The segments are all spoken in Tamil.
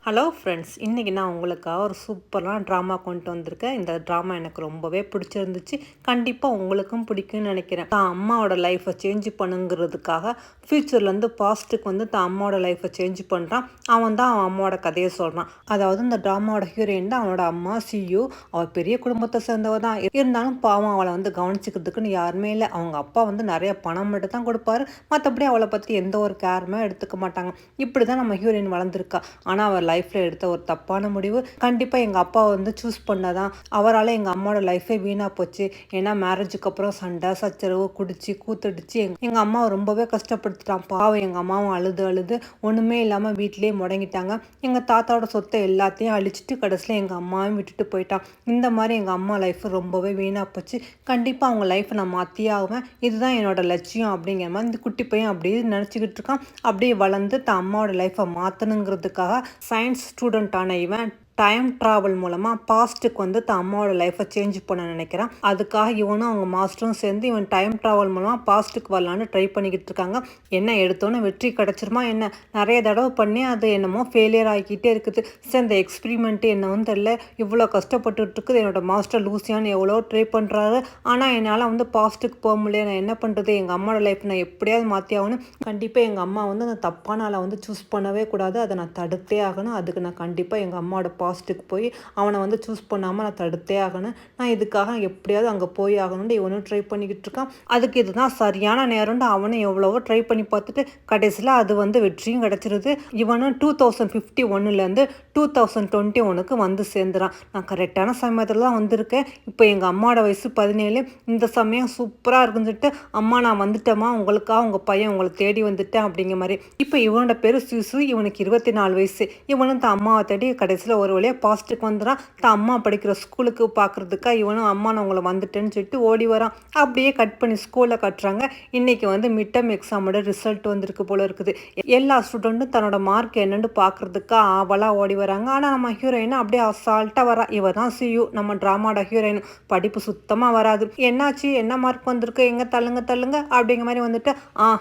ஹலோ ஃப்ரெண்ட்ஸ், இன்றைக்கி நான் உங்களுக்காக ஒரு சூப்பரான ட்ராமா கொண்டு வந்திருக்கேன். இந்த ட்ராமா எனக்கு ரொம்பவே பிடிச்சிருந்துச்சு. கண்டிப்பாக உங்களுக்கும் பிடிக்கும்னு நினைக்கிறேன். தான் அம்மாவோட லைஃப்பை சேஞ்ச் பண்ணுங்கிறதுக்காக ஃப்யூச்சர்லேருந்து பாஸ்ட்டுக்கு வந்து தான் அம்மாவோட லைஃப்பை சேஞ்ச் பண்ணுறான். அவன் தான் அவன் அம்மாவோட கதையை சொல்கிறான். அதாவது இந்த ட்ராமாவோட ஹீரோயின் தான் அவனோட அம்மா சியு. அவள் பெரிய குடும்பத்தை சேர்ந்தவ தான். இருந்தாலும் பாவம் அவளை வந்து கவனிச்சிக்கிறதுக்குன்னு யாருமே இல்லை. அவங்க அப்பா வந்து நிறைய பணம் மட்டும் தான் கொடுப்பாரு. மற்றபடி அவளை பற்றி எந்த ஒரு கேருமே எடுத்துக்க மாட்டாங்க. இப்படி தான் நம்ம ஹீரோயின் வளர்ந்துருக்கா. ஆனால் அவள் லைஃப்பில் எடுத்த ஒரு தப்பான முடிவு கண்டிப்பாக எங்கள் அப்பாவை வந்து சூஸ் பண்ணதான் அவரால் எங்கள் அம்மாவோட லைஃபே வீணாக போச்சு. ஏன்னா மேரேஜுக்கு அப்புறம் சண்டை சச்சரவு குடிச்சு கூத்தடிச்சு எங்கள் அம்மாவை ரொம்பவே கஷ்டப்படுத்திட்டான். பாவம் எங்கள் அம்மாவும் அழுது அழுது ஒன்றுமே இல்லாமல் வீட்டிலேயே முடங்கிட்டாங்க. எங்கள் தாத்தாவோட சொத்தை எல்லாத்தையும் அழிச்சிட்டு கடைசியில் எங்கள் அம்மாவையும் விட்டுட்டு போயிட்டான். இந்த மாதிரி எங்கள் அம்மா லைஃப் ரொம்பவே வீணாக போச்சு. கண்டிப்பாக அவங்க லைஃப்பை நான் மாற்றியே ஆகுவேன். இதுதான் என்னோட லட்சியம் அப்படிங்கிற மாதிரி இந்த குட்டி பையன் அப்படியே நினச்சிக்கிட்டு இருக்கான். அப்படியே வளர்ந்து தான் அம்மாவோட லைஃப்பை மாற்றணுங்கிறதுக்காக சயின்ஸ் ஸ்டூடெண்ட்டான இவன் டைம் ட்ராவல் மூலமாக பாஸ்ட்டுக்கு வந்து தான் அம்மாவோட லைஃப்பை சேஞ்ச் பண்ண நினைக்கிறான். அதுக்காக இவனும் அவங்க மாஸ்டரும் சேர்ந்து இவன் டைம் ட்ராவல் மூலமாக பாஸ்ட்டுக்கு வரலான்னு ட்ரை பண்ணிக்கிட்டு இருக்காங்க. என்ன எடுத்தோன்னு வெற்றி கிடச்சிருமா என்ன? நிறைய தடவை பண்ணி அது என்னமோ ஃபெயிலியர் ஆகிக்கிட்டே இருக்குது. சரி, இந்த எக்ஸ்பிரிமெண்ட்டு என்னன்னு தெரியல, இவ்வளோ கஷ்டப்பட்டுட்டு இருக்குது. என்னோட மாஸ்டர் லூசியான்னு எவ்வளோ ட்ரை பண்ணுறாரு. ஆனால் என்னால் வந்து பாஸ்ட்டுக்கு போக முடியல. நான் என்ன பண்ணுறது? எங்கள் அம்மாவோட லைஃப் நான் எப்படியாவது மாற்றி ஆகணும். கண்டிப்பாக எங்கள் அம்மா வந்து அந்த தப்பான ஆளை வந்து சூஸ் பண்ணவே கூடாது. அதை நான் தடுத்தே ஆகணும். அதுக்கு நான் கண்டிப்பாக எங்கள் அம்மாவோட பாஸ்ட்டுக்கு போய் அவனை வந்து சூஸ் பண்ணாமல் நான் தடுத்தே ஆகணும். நான் இதுக்காக எப்படியாவது அங்கே போய் ஆகணும்னு இவனும் ட்ரை பண்ணிக்கிட்டு இருக்கான். அதுக்கு இதுதான் சரியான நேரம்னு அவனும் எவ்வளவோ ட்ரை பண்ணி பார்த்துட்டு கடைசியில் அது வந்து வெற்றியும் கிடச்சிருது. இவனும் 2051 2021 வந்து சேர்ந்துறான். நான் கரெக்டான சமயத்தில் தான் வந்திருக்கேன். இப்போ எங்கள் அம்மாவோட வயசு 17. இந்த சமயம் சூப்பராக இருக்குன்னு சொல்லிட்டு அம்மா நான் வந்துட்டேம்மா, உங்களுக்காக உங்கள் பையன் உங்களை தேடி வந்துட்டேன் அப்படிங்கிற மாதிரி. இப்போ இவனோட பேர் சிசு. இவனுக்கு 24 வயசு. இவனும் தான் அம்மாவை தேடி கடைசியில் ஒரு வழியாக பாஸ்ட்டுக்கு வந்துடான். தான் அம்மா படிக்கிற ஸ்கூலுக்கு பார்க்குறதுக்கா இவனும் அம்மா நான் உங்களை வந்துட்டேன்னு சொல்லிட்டு ஓடி வரான். அப்படியே கட் பண்ணி ஸ்கூலில் கட்டுறாங்க. இன்றைக்கி வந்து மிட் டர்ம் எக்ஸாமோட ரிசல்ட் வந்திருக்கு போல இருக்குது. எல்லா ஸ்டூடெண்ட்டும் தன்னோட மார்க் என்னென்னு பார்க்குறதுக்கா ஆவலாக ஓடி வராங்க. ஆனால் நம்ம ஹீரோயின் அப்படியே அசால்ட்டாக வரா. இவ தான் சியு, நம்ம ட்ராமாவோட ஹீரோயின். படிப்பு சுத்தமாக வராது. என்னாச்சு, என்ன மார்க் வந்திருக்கு, எங்கே தள்ளுங்க தள்ளுங்க அப்படிங்கிற மாதிரி வந்துட்டு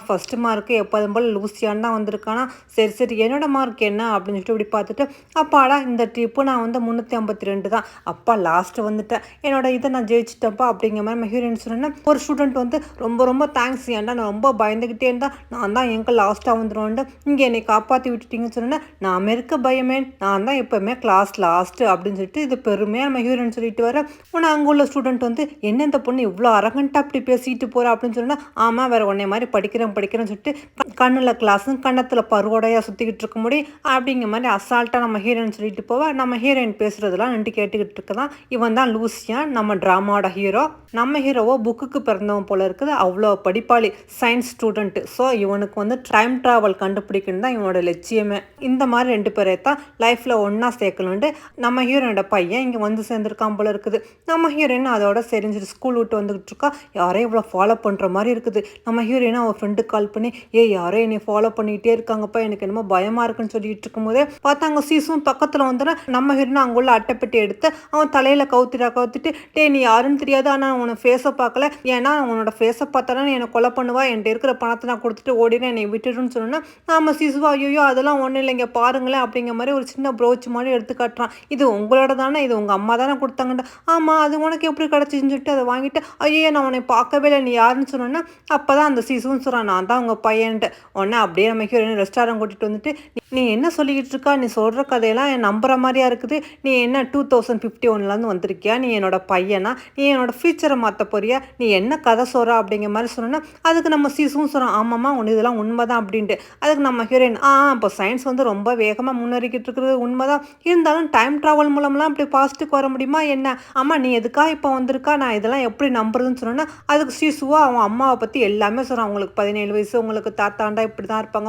ஃபஸ்ட்டு மார்க்கு எப்போதும் போல் லூசியான் தான் வந்திருக்கானா. சரி சரி, என்னோட மார்க் என்ன அப்படின்னு சொல்லிட்டு இப்படி பார்த்துட்டு அப்பாடா இந்த ட்ரிப்பு நான் வந்து 352 தான். அப்பா லாஸ்ட்டு வந்துட்டேன், என்னோட இதை நான் ஜெயிச்சிட்டப்பா அப்படிங்கிற மாதிரி நம்ம ஹீரோயின் சொன்னேன். ஒரு ஸ்டூடெண்ட் வந்து ரொம்ப ரொம்ப தேங்க்ஸ், ஏன்டா நான் ரொம்ப பயந்துக்கிட்டே இருந்தால் நான் தான் எங்கே லாஸ்ட்டாக வந்துடுவேன்ட்டு இங்கே என்னை காப்பாற்றி விட்டுட்டீங்கன்னு சொன்னேன். நான் இருக்க பயமே, நான் தான் எப்போவுமே கிளாஸ் லாஸ்ட்டு அப்படின்னு சொல்லிட்டு இது பெருமையாக நம்ம ஹீரோயின் சொல்லிட்டு வர. உன்னை அங்கே உள்ள ஸ்டூடெண்ட் வந்து என்ன இந்த பொண்ணு இவ்வளோ அரகண்ட்டாக அப்படி பேசிட்டு போகிறா அப்படின்னு சொன்னால் ஆமாம் வேறு உன்னை மாதிரி படிக்கிறேன்னு சொல்லிட்டு கண்ணில் கிளாஸும் கன்னத்தில் பருவடையாக சுற்றிக்கிட்டு இருக்க முடியும் அப்படிங்கிற மாதிரி அசால்ட்டாக நம்ம ஹீரோயின் சொல்லிட்டு போவா. நம்ம ஹீரோயின் பேசுகிறதெல்லாம் நின்று கேட்டுக்கிட்டு இருக்கதான். இவன் தான் லூசியான், நம்ம ட்ராமாவோட ஹீரோ. நம்ம ஹீரோவோ புக்குக்கு பிறந்தவன் போல இருக்குது. அவ்வளோ படிப்பாளி, சயின்ஸ் ஸ்டூடெண்ட்டு. ஸோ இவனுக்கு வந்து டைம் ட்ராவல் கண்டுபிடிக்கணும் தான் இவனோட லட்சியமே. இந்த மாதிரி 2 பேரை தான் லைஃப்பில் ஒன்றா சேர்க்கணுன்ட்டு நம்ம ஹீரோனோட பையன் இங்கே வந்து சேர்ந்துருக்கான் போல இருக்குது. நம்ம ஹீரோயின் அதோட சரிஞ்சிட்டு ஸ்கூல் விட்டு வந்துக்கிட்டு இருக்கா. யாரையும் இவ்வளோ ஃபாலோ பண்ணுற மாதிரி இருக்குது. நம்ம ஹீரோயினா அவன் ஃப்ரெண்டுக்கு கால் பண்ணி யாரோ என்னை ஃபாலோ பண்ணிகிட்டே இருக்காங்கப்பா, எனக்கு என்னமோ பயமாக இருக்குன்னு சொல்லிட்டு இருக்கும்போதே பார்த்தாங்க சீசும் பக்கத்தில் வந்துடுற. நம்ம ஹீரோனா அங்குள்ள அட்டைப்பெட்டி எடுத்து அவன் தலையில் கவுத்திட்டு நீ யாருன்னு தெரியாது, ஆனால் உன்னை ஃபேஸை பார்க்கல, ஏன்னா உன்னோட ஃபேஸை பார்த்தாலும் நீ என்னை கொலை பண்ணுவா, என்கிட்ட இருக்கிற பணத்தை நான் கொடுத்துட்டு ஓடினேன், என்னை விட்டுடுன்னு சொன்னேன்னா நம்ம சிசுவா ஐயோ அதெல்லாம் ஒன்றும் இல்லைங்க பாருங்களேன் அப்படிங்கிற மாதிரி ஒரு சின்ன ப்ரோச் மாதிரி எடுத்து காட்டுறான். இது உங்களோட தானே, இது உங்கள் அம்மா தானே கொடுத்தாங்கன்ட்டு. ஆமாம், அது உனக்கு எப்படி கிடச்சின்னு சொல்லிட்டு அதை வாங்கிட்டு ஐயோ நான் உன்னை பார்க்கவே இல்லை, நீ யாருன்னு சொன்னோன்னா அப்போ தான் அந்த சிசுன்னு சொல்கிறான் நான் தான் உங்கள் பையன்ட்டு. உடனே அப்படியே நம்ம ஹீரோயின் ரெஸ்டாரண்ட் கூட்டிகிட்டு வந்துட்டு நீ என்ன சொல்லிக்கிட்டு இருக்கா, நீ சொல்கிற கதையெல்லாம் என் நம்புகிற மாதிரியா இருக்குது, நீ என்ன 2051 வந்திருக்கியா, நீ என்னோட பையனா, நீ என்னோட ஃபியூச்சரை மாற்ற போறியா, நீ என்ன கதை சொல்கிறா அப்படிங்கிற மாதிரி சொன்னோன்னா அதுக்கு நம்ம சீசும் சொல்கிறான் ஆமாம்மா ஒன்று இதெல்லாம் உண்மை தான் அப்படின்ட்டு. அதுக்கு நம்ம ஹீரோயின் இப்போ சயின்ஸ் வந்து ரொம்ப வேகமாக முன்னேறிக்கிட்டு இருக்கிறது உண்மை தான், இருந்தாலும் டைம் ட்ராவல் மூலம்லாம் அப்படி பாசிட்டிவ் வர முடியுமா என்ன, ஆமாம் நீ எதுக்காக இப்போ வந்திருக்கா, நான் இதெல்லாம் எப்படி நம்புறதுன்னு சொன்னோன்னா அதுக்கு சீசுவா அவன் அம்மாவை பற்றி எல்லாமே சொல்கிறான். உங்களுக்கு 17 வயசு, உங்களுக்கு தாத்தாண்டா இப்படி தான் இருப்பாங்க,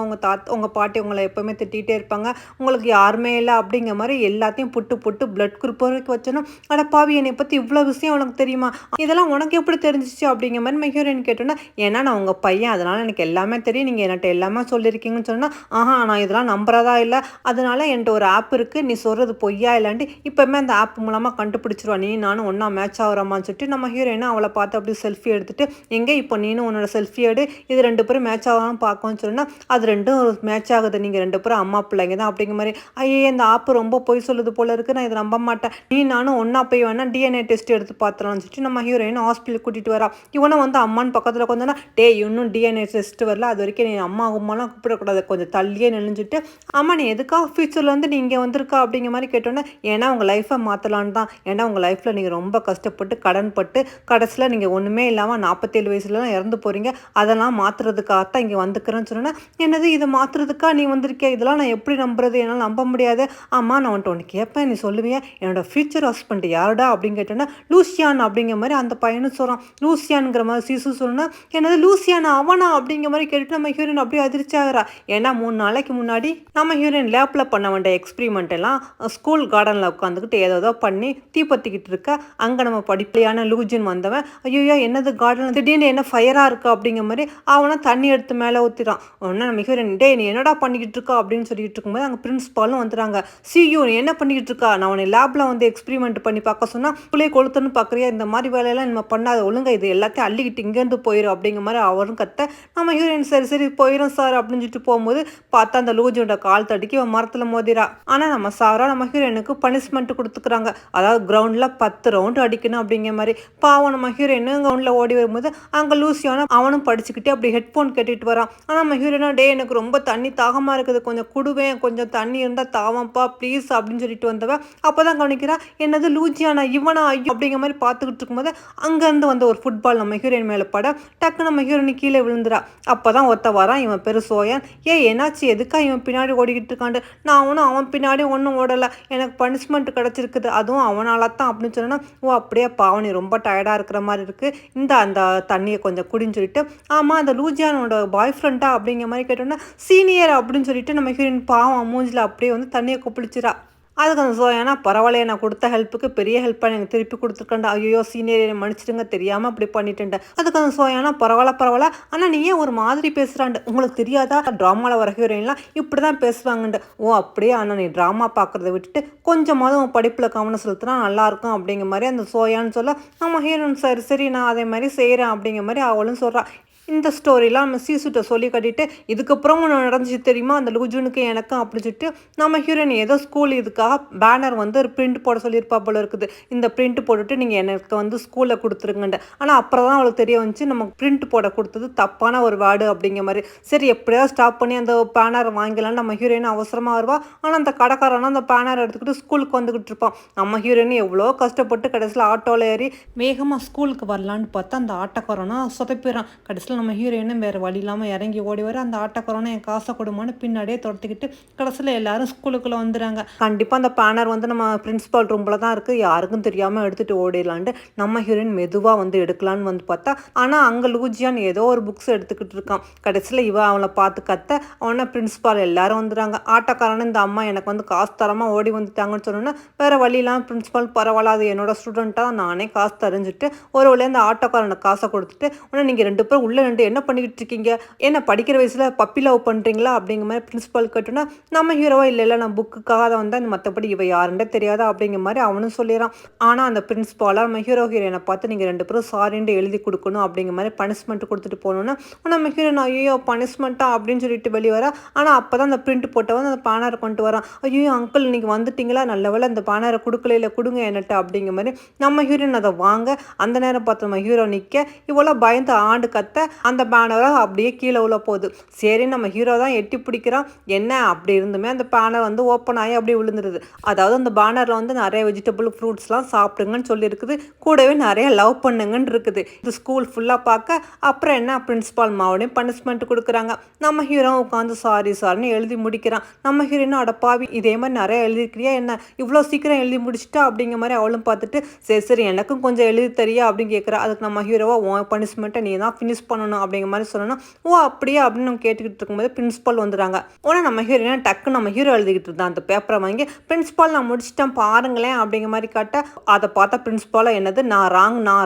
உங்கள் பாட்டி உங்களை எப்போவுமே திட்டிகிட்டே இருப்பாங்க, உங்களுக்கு யாருமே இல்லை அப்படிங்கிற மாதிரி எல்லாத்தையும் புட்டு பிளட் குரூப் வரைக்கும் வச்சோன்னா அட பாவி என்னை பற்றி இவ்வளோ விஷயம் உனக்கு தெரியுமா, இதெல்லாம் உனக்கு எப்படி தெரிஞ்சிச்சு அப்படிங்கிற மாதிரி மெஹூரியன் கேட்டோன்னா ஏன்னா நான் உங்கள் பையன் அதனால் எனக்கு எல்லாமே தெரியும், நீங்கள் என்கிட்ட எல்லாமே சொல்லியிருக்கீங்கன்னு சொன்னால் நான் இதெல்லாம் நம்புறதா இல்லை, அதனால என்கிட்ட ஒரு ஆப் இருக்குது, நீ சொல்கிறது பொய்யா இல்லாண்டி இப்போவுமே அந்த ஆப் மூலமாக கண்டுபிடிச்சிருவா, நீ நானும் ஒன்றா மேட்ச் ஆகிறோமான்னு சொல்லிட்டு நம்ம ஹீரோயினா அவளை பார்த்து அப்படி செல்ஃபி எடுத்துகிட்டு எங்கே இப்போ நீனும் உன்னோட செல்ஃபி எடு, இது 2 பேரும் மேட்ச் ஆகலாம் பார்க்கணும்னு சொன்னால் அது 2ம் மேட்ச் ஆகுது, நீங்கள் 2 பேரும் அம்மா பிள்ளைங்க தான் அப்படிங்கிற மாதிரி. ஐயே இந்த ஆப்பு ரொம்ப பொய் சொல்லுது போல இருக்கு, நான் இதை நம்ப மாட்டேன், நீ நானும் ஒன்றா போய் வேணா டிஎன்ஏ டெஸ்ட் எடுத்து பார்த்துலாம்னு சொல்லிட்டு நம்ம ஹீரோயின் ஹாஸ்பிட்டல் கூட்டிகிட்டு வரா. இவனை வந்து அம்மான்னு பக்கத்தில் கொஞ்சம்னா, டே இன்னும் டிஎன்ஏ டெஸ்ட் வரல, அது வரைக்கும் நீ அம்மா அம்மாலாம் கூப்பிடக்கூடாது, கொஞ்சம் தள்ளியே நெளிஞ்சிட்டு, அம்மா நீ எதுக்காக ஃபியூச்சரில் வந்து நீ இங்கே வந்திருக்கா அப்படிங்கிற மாதிரி கேட்டோன்னே, ஏன்னா உங்கள் லைஃப்பை மாற்றலான்னு தான், ஏன்னா உங்கள் லைஃப்பில் நீங்கள் ரொம்ப கஷ்டப்பட்டு கடன் பட்டு கடைசியில் நீங்கள் ஒன்றுமே இல்லாமல் 47 வயசுலலாம் இறந்து போகிறீங்க, அதெல்லாம் மாற்றுறதுக்காகத்தான் இங்கே வந்துக்கிறேன்னு சொன்னேன்னா, என்னது இதை மாற்றுறதுக்காக நீ வந்திருக்கே, இதெல்லாம் நான் எப்படி நம்புறது, என்னால் நம்ப முடியாது. அம்மா நான் வந்துட்டு ஒன்று கேட்பேன், நீ சொல்லுவியா, என்னோட ஃபியூச்சர் ஹஸ்பண்ட் யாருடா அப்படின்னு கேட்டோன்னா, லூசியான் அப்படிங்கிற மாதிரி அந்த பையனும் சொல்கிறான். லூசியான்ங்கிற மாதிரி சீசு சொல்லணும்னா, என்னது லூசியானா அவனா அப்படிங்கிற மாதிரி கேட்டுட்டு நம்ம ஹீரோயின் அப்படியே அதிர்ச்சி ஆகிறா. ஏன்னா 3 நாளைக்கு முன்னாடி நம்ம ஹீரோயின் லேப்பில் பண்ண வேண்டிய எக்ஸ்பிரிமெண்ட் எல்லாம் ஸ்கூல் கார்டனில் உட்காந்துக்கிட்டு ஏதோ பண்ணி தீப்பற்றிக்கிட்டு இருக்க, அங்கே நம்ம படிப்பையான லூஜின் வந்தவன், ஐயோ என்னது கார்டன் திடீர்னு என்ன ஃபயராக இருக்கா அப்படிங்கிற மாதிரி அவனை தண்ணி எடுத்து மேலே ஊற்றிடான். உடனே நம்ம ஹீரோயின், டே நீ என்னடா பண்ணிக்கிட்டு இருக்கா அப்படின்னு சொல்லிட்டு இருக்கும்போது அங்கே பிரின்ஸ்பாலும் வந்துடுறாங்க. சியூ நீ என்ன பண்ணிக்கிட்டு இருக்கா, நான் உன்னை லேபில் வந்து எக்ஸ்பிரிமெண்ட் பண்ணி பார்க்க சொன்னால் பிள்ளைய கொளுத்துன்னு பார்க்குறியா, இந்த மாதிரி வேலையெல்லாம் நம்ம பண்ணாத, ஒழுங்கா இது எல்லாத்தையும் அள்ளிக்கிட்டு இங்கேருந்து போயிடும் அப்படிங்கிற மாதிரி அவரும் கத்த. நம்ம ஹீரோயின் சரி சரி போயிடும் சார் அப்படின்னு சொல்லிட்டு போகும்போது பார்த்தா அந்த லூஜியோட கால் தடுக்கி அவன் மரத்தில் மோதிரா. ஆனால் நம்ம சாரா நம்ம ஹீரோயினுக்கு பனிஷ்மெண்ட் கொடுத்துக்கிறாங்க, அதாவது கிரவுண்டில் 10 ரவுண்டு அடிக்கணும் அப்படிங்கிற மாதிரி. பாவம் நம்ம ஹீரோயின் கிரவுண்டில் ஓடி வரும்போது அங்கே லூசியானா அவனும் படிச்சுக்கிட்டே அப்படி ஹெட்ஃபோன் கேட்டுட்டு வரான். ஆனால் நம்ம ஹீரோயினா, டே எனக்கு ரொம்ப தண்ணி தாகமாக இருக்குது, கொஞ்சம் குடுவேன், கொஞ்சம் தண்ணி இருந்தால் தாவம்பா ப்ளீஸ் அப்படின்னு சொல்லிட்டு வந்தவன் அப்போ தான் கவனிக்கிறான், என்னது லூஜியானா இவனா ஐயோ அப்படிங்கிற மாதிரி பார்த்துக்கிட்டு இருக்கும்போது அங்கேருந்து வந்து ஒரு ஃபுட்பால் நம்ம ஹீரோயின் மேலே பட டக்கு நம்ம ஹீரோயின் கீழே விழுந்துடா. அப்போ தான் ஒருத்த வரான், இவன் பேர் சோயன். என்னாச்சு, எதுக்கா இவன் பின்னாடி ஓடிக்கிட்டு இருக்காண்டு, நான் அவன் பின்னாடி ஒன்றும் ஓடலை, எனக்கு பனிஷ்மெண்ட் கிடச்சிருக்குது, அதுவும் அவனால தான் அப்படின்னு சொன்னா, ஓ அப்படியே பாவனி ரொம்ப டயர்டாக இருக்கிற மாதிரி இருக்குது, அந்த தண்ணியை கொஞ்சம் குடின்னு சொல்லிட்டு, ஆமாம் அந்த லூஜியானோட பாய் ஃப்ரெண்டா அப்படிங்கிற மாதிரி கேட்டோன்னா, சீனியர் அப்படின்னு சொல்லிட்டு நம்ம ஹீரோயின் பாவம் மூஞ்சில் அப்படியே வந்து தண்ணியை கொப்பளிச்சிடா. அதுக்கு அந்த சோயானா, பரவாயில்லையே நான் கொடுத்த ஹெல்ப்புக்கு பெரிய ஹெல்ப்பாக எனக்கு திருப்பி கொடுத்துருக்கேன்டா, ஐயோ சீனியர் மன்னிச்சிடுங்க தெரியாமல் அப்படி பண்ணிட்டேன்டா. அதுக்கு அந்த சோயானா, பரவாயில்ல ஆனால் நீ ஏன் ஒரு மாதிரி பேசுகிறாண்டு, உங்களுக்கு தெரியாதா ட்ராமாவில் வர ஹீரோயின்லாம் இப்படி தான் பேசுவாங்கண்டு. ஓ அப்படியே, ஆனால் நீ ட்ராமா பார்க்குறத விட்டுட்டு கொஞ்சமாவது உன் படிப்பில் கவனம் செலுத்தினா நல்லாயிருக்கும் அப்படிங்கிற மாதிரி அந்த சோயான்னு சொல்ல, நம்ம ஹீரோயின் சரி சரி நான் அதே மாதிரி செய்கிறேன் அப்படிங்கிற மாதிரி அவளும் சொல்கிறான். இந்த ஸ்டோரிலாம் நம்ம சீசுட்ட சொல்லி கட்டிட்டு, இதுக்கப்புறம் ஒன்று நடந்துச்சு தெரியுமா அந்த லூஜுனுக்கு எனக்கும் அப்படின்னு சொல்லிட்டு நம்ம ஹீரோயின் ஏதோ ஸ்கூல் இதுக்காக பேனர் வந்து ஒரு பிரிண்ட் போட சொல்லியிருப்பா போல இருக்குது, இந்த பிரிண்ட் போட்டுட்டு நீங்கள் எனக்கு வந்து ஸ்கூலில் கொடுத்துருங்கண்டு. ஆனால் அப்புறம் தான் அவளுக்கு தெரிய வந்துச்சு நம்ம பிரிண்ட் போட கொடுத்தது தப்பான ஒரு வேர்டு அப்படிங்கிற மாதிரி. சரி எப்படியாவது ஸ்டாப் பண்ணி அந்த பேனர் வாங்கிக்கலான்னு நம்ம ஹீரோயின் அவசரமாக வருவா. ஆனால் அந்த கடைக்காரனா அந்த பேனர் எடுத்துக்கிட்டு ஸ்கூலுக்கு வந்துக்கிட்டு இருப்பான். நம்ம ஹீரோயின் எவ்வளோ கஷ்டப்பட்டு கடைசியில் ஆட்டோவில் ஏறி வேகமாக ஸ்கூலுக்கு வரலான்னு பார்த்தா அந்த ஆட்டோக்காரனா சொதப்பிடுறான். கடைசியில் நம்ம ஹீரோயினும் வேறு வழி இல்லாமல் இறங்கி ஓடி வர அந்த ஆட்டோக்காரனை என் காசை கொடுமான்னு பின்னாடியே துரத்திக்கிட்டு கடைசியில் எல்லாரும் ஸ்கூலுக்குள்ளே வந்துடுறாங்க. கண்டிப்பாக அந்த பேனர் வந்து நம்ம பிரின்ஸிபால் ரூமில் தான் இருக்குது, யாருக்கும் தெரியாமல் எடுத்துகிட்டு ஓடிடலான்ட்டு நம்ம ஹீரோயின் மெதுவாக வந்து எடுக்கலான்னு வந்து பார்த்தா, ஆனால் அங்கே லூஜியான் ஏதோ ஒரு புக்ஸ் எடுத்துக்கிட்டு இருக்கான். கடைசியில் அவனை பார்த்து கத்த அவனை பிரின்ஸிபால் எல்லாரும் வந்துடுறாங்க. ஆட்டோக்காரனு இந்த அம்மா எனக்கு வந்து காசு தரமாக ஓடி வந்துட்டாங்கன்னு சொன்னோன்னா வேறு வழி இல்லாமல் பிரின்ஸிபால் பரவாயில்ல அது என்னோட ஸ்டூடெண்ட்டாக நானே காசு தரைஞ்சிட்டு ஒரு வழியாக அந்த ஆட்டோக்காரனை காசை கொடுத்துட்டு, உடனே நீங்கள் 2 பேரும் உள்ளே என்ன பண்ணிக்கிட்டு இருக்கீங்க, என்ன படிக்கிற வயசில் பப்பி லவ் பண்ணுறீங்களா அப்படிங்கிற மாதிரி பிரின்ஸிபால் கேட்டோன்னா, நம்ம ஹீரோவா இல்லை நான் புக்குக்காக தான் வந்தேன், மற்றபடி இவ யாருன்றே தெரியாதா அப்படிங்கிற மாதிரி அவனும் சொல்லிடுறான். ஆனால் அந்த பிரின்ஸிபாலாக நம்ம ஹீரோயினை பார்த்து நீங்கள் 2 பேரும் சாரின்னு எழுதி கொடுக்கணும் அப்படிங்கிற மாதிரி பனிஷ்மெண்ட் கொடுத்துட்டு போகணுன்னா, நம்ம ஹீரோயின் ஐயோ பனிஷ்மெண்ட்டா அப்படின்னு சொல்லிட்டு வெளியே வர. ஆனால் அப்போ தான் அந்த பிரிண்ட் போட்டவன் அந்த பேனரை கொண்டு வரான். ஐயோ அங்கிள் நீங்கள் வந்துட்டீங்களா, நல்ல வேலை அந்த பேனரை கொடுக்கல கொடுங்க என்னட்ட அப்படிங்கிற மாதிரி நம்ம ஹீரோயின் அதை வாங்க. அந்த நேரம் பார்த்து நம்ம ஹீரோ நிற்க இவ்வளோ பயந்து ஆண்டு கத்த அந்த பேனரை அப்படியே கீழே உள்ள போகுது. சரி நம்ம ஹீரோ தான் எட்டி பிடிக்கிறான், என்ன அப்படி இருந்துமே அந்த பேனர் வந்து ஓப்பன் ஆகி அப்படியே விழுந்துருது. அதாவது அந்த பேனரில் வந்து நிறைய வெஜிடபிள் ஃப்ரூட்ஸ்லாம் சாப்பிடுங்கன்னு சொல்லியிருக்குது, கூடவே நிறைய லவ் பண்ணுங்கன்னு இருக்குது. இது ஸ்கூல் ஃபுல்லாக பார்க்க அப்புறம் என்ன பிரின்ஸிபால் மாவோடையும் பனிஷ்மெண்ட் கொடுக்குறாங்க. நம்ம ஹீரோ உட்காந்து சாரின்னு எழுதி முடிக்கிறான். நம்ம ஹீரோயின் அடப்பாவி இதே மாதிரி நிறைய எழுதிருக்கிறியா என்ன, இவ்வளோ சீக்கிரம் எழுதி முடிச்சிட்டா அப்படிங்கிற மாதிரி அவளும் பார்த்துட்டு சரி எனக்கும் கொஞ்சம் எழுதி தெரியா அப்படின்னு கேட்குறா. அதுக்கு நம்ம ஹீரோவா உன் பனிஷ்மெண்ட்டை நீ தான் ஃபினிஷ் பண்ணணும் அப்படிங்கிற மாதிரி சொல்லணும். ஓ அப்படியே அப்படின்னு நம்ம கேட்டுக்கிட்டு இருக்கும்போது பிரின்ஸிபால் வந்துடுறாங்க. உடனே நம்ம ஹீரோயின் டக்கு நம்ம ஹீரோ எழுதிக்கிட்டு இருந்தான் அந்த பேப்பரை வாங்கி, பிரின்ஸிபால் நான் முடிச்சிட்டேன் பாருங்களேன் அப்படிங்கிற மாதிரி காட்ட, அதை பார்த்தா பிரின்ஸிபாலாக என்னது நான்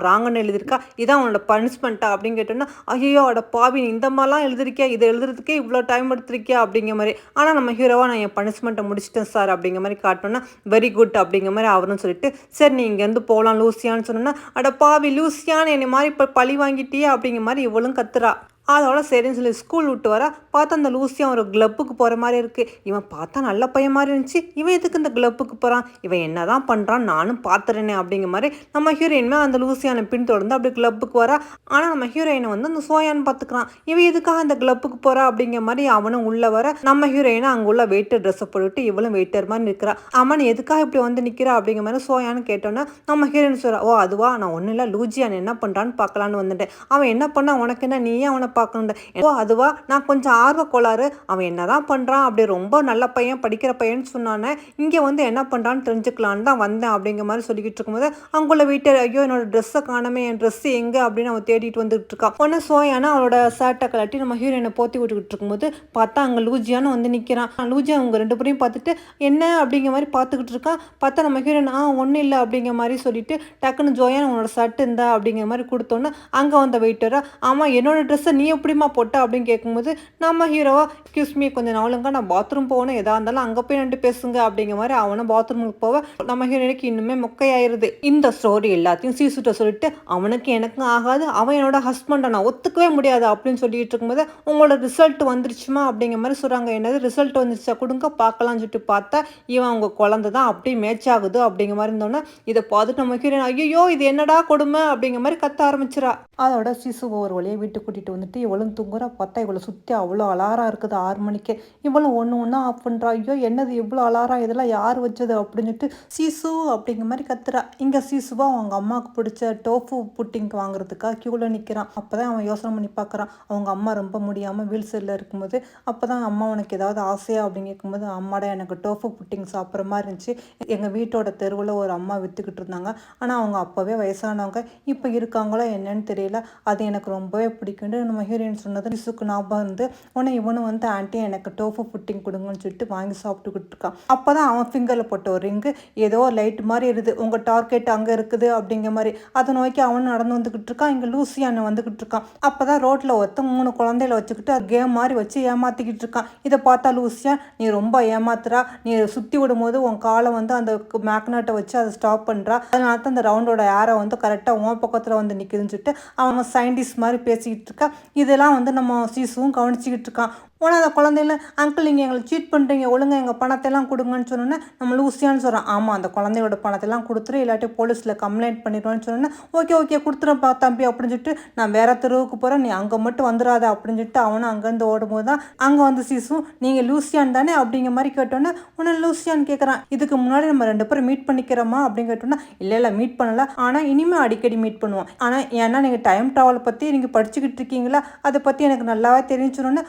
ராங்குன்னு எழுதியிருக்கா, இதான் உன்னோட பனிஷ்மெண்ட்டா அப்படின்னு கேட்டோன்னா, ஐயோ அட பாவி நீ இந்த மாதிரிலாம் எழுதிருக்கியா, இதை எழுதுறதுக்கே இவ்வளோ டைம் எடுத்திருக்கியா அப்படிங்கிற மாதிரி. ஆனால் நம்ம ஹீரோவா நான் என் பனிஷ்மெண்ட்டை முடிச்சிட்டேன் சார் அப்படிங்கிற மாதிரி காட்டோன்னா, வெரி குட் அப்படிங்கிற மாதிரி அவரும் சொல்லிட்டு, சரி நீ இங்கேருந்து போகலாம் லூசியான்னு சொன்னோன்னா, அட பாவி லூசியான்னு என்னை மாதிரி இப்போ பழி வாங்கிட்டியா அப்படிங்கிற மாதிரி இவளும் கத்துறா. அதோட சரின்னு சொல்லி ஸ்கூல் விட்டு வர பார்த்தா அந்த லூசியா ஒரு கிளப்புக்கு போகிற மாதிரி இருக்குது. இவன் பார்த்தா நல்ல பையன் மாதிரி இருந்துச்சு, இவன் எதுக்கு இந்த கிளப்புக்கு போகிறான், இவன் என்ன தான் பண்ணுறான் நானும் பார்த்துறேனே அப்படிங்கிற மாதிரி நம்ம ஹீரோயின்மே அந்த லூசியான பின்தொடர்ந்து அப்படி கிளப்புக்கு வரா. ஆனால் நம்ம ஹீரோயினை வந்து அந்த சோயான்னு பார்த்துக்கிறான். இவன் எதுக்காக அந்த கிளப்புக்கு போகிறா அப்படிங்கிற மாதிரி அவனும் உள்ளே வர நம்ம ஹீரோயினை அங்கே உள்ள வெயிட்டர் ட்ரெஸ்ஸை போட்டுட்டு இவளும் வெயிட்டர் மாதிரி நிற்கிறா. அவன் எதுக்காக இப்படி வந்து நிற்கிறா அப்படிங்கிற மாதிரி சோயான்னு கேட்டோன்னா நம்ம ஹீரோயின் சொல்கிறா, ஓ அதுவா, நான் ஒன்றும் இல்லை லூஜியான் என்ன பண்ணுறான்னு பார்க்கலான்னு வந்துட்டேன். அவன் என்ன பண்ணா உனக்கு என்ன, நீயே அவனை பார்க்கணுண்ட. ஓ அதுவா, நான் கொஞ்சம் ஆர்வ கோளாறு, அவன் என்னதான் பண்ணுறான் அப்படி ரொம்ப நல்ல பையன் படிக்கிற பையன்னு சொன்னானே, இங்கே வந்து என்ன பண்ணுறான்னு தெரிஞ்சுக்கலான்னு தான் வந்தேன் அப்படிங்கிற மாதிரி சொல்லிக்கிட்டு இருக்கும்போது அங்குள்ள வீட்டை, ஐயோ என்னோட ட்ரெஸ்ஸை காணாமே, என் ட்ரெஸ்ஸு எங்கே அப்படின்னு அவன் தேடிட்டு வந்துட்டு இருக்கான். உடனே சோயானா அவளோட ஷர்ட்டை கலட்டி நம்ம ஹீரோயினை போத்தி விட்டுக்கிட்டு இருக்கும்போது பார்த்தா அங்கே லூஜியான்னு வந்து நிற்கிறான். லூஜியா அவங்க ரெண்டு பேரையும் பார்த்துட்டு என்ன அப்படிங்கிற மாதிரி பார்த்துக்கிட்டு இருக்கான். பார்த்தா நம்ம ஹீரோயின் ஒன்றும் இல்லை அப்படிங்கிற மாதிரி சொல்லிட்டு டக்குன்னு ஜோயான் உன்னோட ஷர்ட் இருந்தா அப்படிங்கிற மாதிரி கொடுத்தோன்னே அங்கே வந்த வெயிட்டரா, ஆமாம் என்னோட ட்ரெஸ்ஸை நீ எப்படிமா போட்ட அப்படின்னு கேட்கும்போது நம்ம ஹீரோவா, எக்ஸ்கியூஸ் மீ கொஞ்சம் நாளுங்க நான் பாத்ரூம் போகணும், எதா இருந்தாலும் அங்கே போய் நின்று பேசுங்க அப்படிங்கிற மாதிரி அவனும் பாத்ரூமுக்கு போவ நம்ம ஹீரோயினுக்கு இன்னுமே மொக்கையாயிருது. இந்த ஸ்டோரி எல்லாத்தையும் சீசுட்ட சொல்லிட்டு அவனுக்கு எனக்கும் ஆகாது, அவன் என்னோட ஹஸ்பண்டை நான் ஒத்துக்கவே முடியாது அப்படின்னு சொல்லிட்டு இருக்கும்போது உங்களோட ரிசல்ட் வந்துருச்சுமா அப்படிங்கிற மாதிரி சொல்கிறாங்க. என்னது ரிசல்ட் வந்துருச்சா கொடுங்க பார்க்கலாம்னு சொல்லிட்டு பார்த்தா இவன் அவங்க குழந்தை தான் அப்படியே மேட்ச் ஆகுது அப்படிங்கிற மாதிரி இருந்தோன்னே இதை பார்த்துட்டு நம்ம ஹீரோயின் ஐயோ இது என்னடா கொடுமை அப்படிங்கிற மாதிரி கத்த ஆரம்பிச்சிடா. அதோட சிசு ஒரு வழியை வீட்டுக்கு கூட்டிகிட்டு வந்துட்டு இவளும் தூங்குறா. பார்த்தா இவளை சுற்றி அவ்வளோ அலாரம் இருக்குது 6 மணிக்கு. இவளும் ஒன்று ஒன்றா ஆஃப் பண்ணுறா. ஐயோ என்னது இவ்வளோ அலாரம், இதெல்லாம் யார் வச்சது அப்படின்னு சொல்லிட்டு சிசு அப்படிங்கிற மாதிரி கத்துறா. இங்கே சிசுவா அவங்க அம்மாவுக்கு பிடிச்ச டோஃபு புட்டிங்க்கு வாங்குறதுக்காக க்யூவில் நிற்கிறான். அப்போ தான் அவன் யோசனை பண்ணி பார்க்குறான். அவங்க அம்மா ரொம்ப முடியாமல் வீல் செல்லில் இருக்கும்போது அப்போ தான் அம்மா உனக்கு ஏதாவது ஆசையா அப்படின்னு கேட்கும்போது அம்மாட எனக்கு டோஃபு புட்டிங் சாப்பிட்ற மாதிரி இருந்துச்சு. எங்கள் வீட்டோட தெருவில் ஒரு அம்மா விற்றுக்கிட்டு இருந்தாங்க, ஆனால் அவங்க அப்போவே வயசானவங்க, இப்போ இருக்காங்களோ என்னன்னு தெரியல, அது எனக்கு ரொம்பவே பிடிக்குன்னு நம்ம ஹீரோயின் சொன்னது சிசுக்கு ஞாபகம் இருந்து உடனே இவனும் வந்து ஆண்டி எனக்கு டோஃபு புட்டிங் கொடுங்கன்னு சொல்லிட்டு வாங்கி சாப்பிட்டுக்கிட்டு இருக்கான். அப்போ தான் அவன் ஃபிங்கரில் போட்ட ஒரு ரிங்கு ஏதோ லைட் மாதிரி இருக்குது, உங்கள் டார்கெட் அங்கே இருக்குது அப்படிங்கிற மாதிரி அதை நோக்கி அவன் நடந்து வந்துக்கிட்டு இருக்கான். இங்கே லூசியான்னு வந்துக்கிட்டு இருக்கான். அப்போ தான் ரோட்டில் ஒருத்தன் 3 குழந்தையில வச்சுக்கிட்டு அது கேம் மாதிரி வச்சு ஏமாற்றிக்கிட்டு இருக்கான். இதை பார்த்தா லூசியா, நீ ரொம்ப ஏமாத்துறா, நீ சுற்றி விடும்போது உன் காலை வந்து அந்த மேக்னட்டை வச்சு அதை ஸ்டாப் பண்ணுறா, அதனால தான் அந்த ரவுண்டோட ஏரை வந்து கரெக்டாக உன் பக்கத்தில் வந்து நிற்குதுன்னு சொல்லிட்டு அவன் சயின்டிஸ்ட் மாதிரி பேசிக்கிட்டு இருக்கா. இதெல்லாம் வந்து நம்ம சிசுவும் கவனிச்சிக்கிட்டு இருக்கான். உடனே அந்த குழந்தைல அங்கிள் நீங்கள் எங்களை சீட் பண்ணுறீங்க, ஒழுங்காக எங்கள் பணத்தையெல்லாம் கொடுங்கன்னு சொன்னோன்னே நம்ம லூசியான்னு சொல்கிறான். ஆமாம் அந்த குழந்தையோட பணத்தையெல்லாம் கொடுத்துரு, இல்லாட்டி போலீஸில் கம்ப்ளைண்ட் பண்ணிடுவேன்னு சொன்னோன்னே ஓகே ஓகே கொடுத்துறப்பா தம்பி அப்படின்னு சொல்லிட்டு நான் வேற தெருவுக்கு போகிறேன், நீ அங்கே மட்டும் வந்துடாத அப்படின்னு சொல்லிட்டு அவனும் அங்கேருந்து ஓடும்போது தான் அங்கே வந்து சிசுவும் நீங்கள் லூசியான் தானே அப்படிங்கிற மாதிரி கேட்டோன்னே உடனே லூசியான்னு கேட்குறான். இதுக்கு முன்னாடி நம்ம 2 பேரும் மீட் பண்ணிக்கிறோமா அப்படின்னு கேட்டோன்னா இல்லை மீட் பண்ணலை, ஆனால் இனிமேல் அடிக்கடி மீட் பண்ணுவோம், ஆனால் ஏன்னா நீங்கள் டைம் ட்ராவலை பற்றி நீங்கள் படிச்சுக்கிட்டு இருக்கீங்களா அதை பற்றி எனக்கு நல்லாவே தெரிஞ்சு சொன்னோன்னே